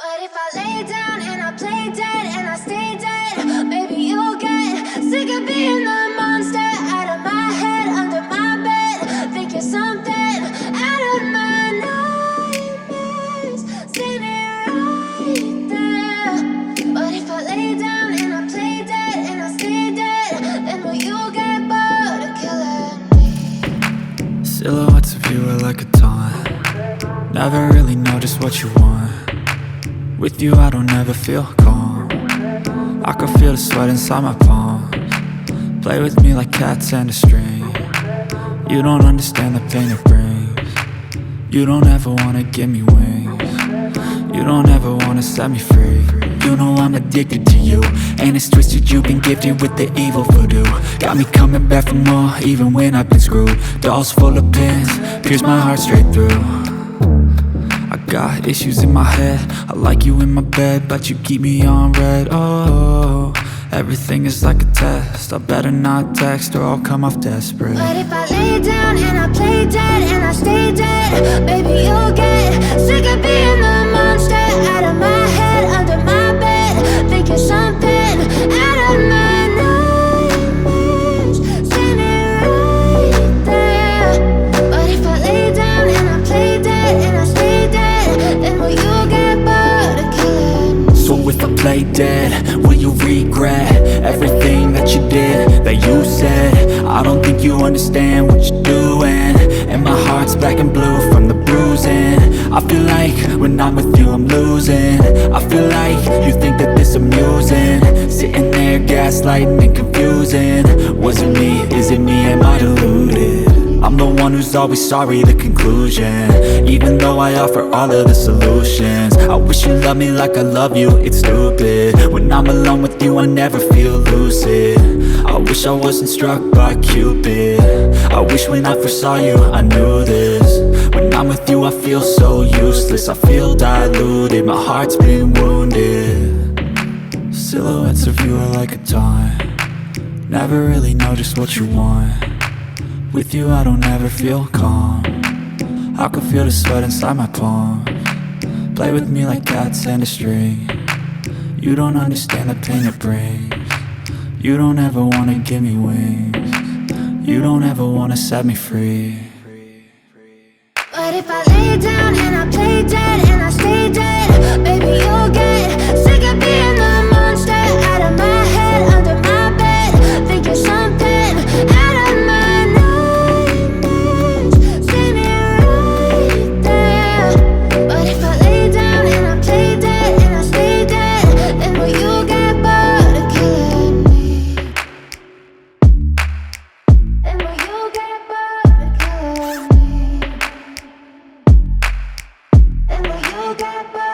What if I lay down and I play dead and I stay dead? Maybe you'll get sick of being the monster out of my head, under my bed. Think you're something out of my nightmares, standing right there. What if I lay down and I play dead and I stay dead? Then will you get bored of killing me? Silhouettes of you are like a taunt. Never really know just what you want. With you I don't ever feel calm. I can feel the sweat inside my palms. Play with me like cats and a string. You don't understand the pain it brings. You don't ever wanna give me wings. You don't ever wanna set me free. You know I'm addicted to you, and it's twisted, you've been gifted with the evil voodoo. Got me coming back for more, even when I've been screwed. Dolls full of pins, pierce my heart straight through. I got issues in my head, I like you in my bed, but you keep me on red. Oh, everything is like a test. I better not text or I'll come off desperate. What if I lay down and I play dead and I stay dead? Maybe you'll get sick of being the monster out of my head, under my bed. Think you're something out of my nightmares, standing right there. What if I lay down and I play dead and I stay dead? Then will you get bored of killing me? So if I play dead, will you regret everything that you did, that you said? I don't think you understand what you're doing, and my heart's black and blue from the bruising. I feel like when I'm with you I'm losing. I feel like you think that this amusing, sitting there gaslighting and confusing. Was it me? Is it me? Am I deluded? I'm the one who's always sorry, the conclusion, even though I offer all of the solutions. I wish you loved me like I love you, it's stupid. When I'm alone with you I never feel lucid. I wish I wasn't struck by Cupid. I wish when I first saw you I knew this. When I'm with you I feel so useless, I feel diluted, my heart's been wounded. Silhouettes of you are like a taunt. Never really know just what you want. With you I don't ever feel calm. I can feel the sweat inside my palms. Play with me like cats and a string. You don't understand the pain it brings. You don't ever wanna give me wings. You don't ever wanna set me free. What if I lay down and I play dead and I stay dead? Maybe you'll get sick of being the monster out of my head, under my bed. Think you're something out of my nightmares, standing right there. What if I lay down and I play dead and I stay dead? Then will you get bored of killing me? Then will you get bored of killing me? And will you get back?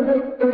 Ooh.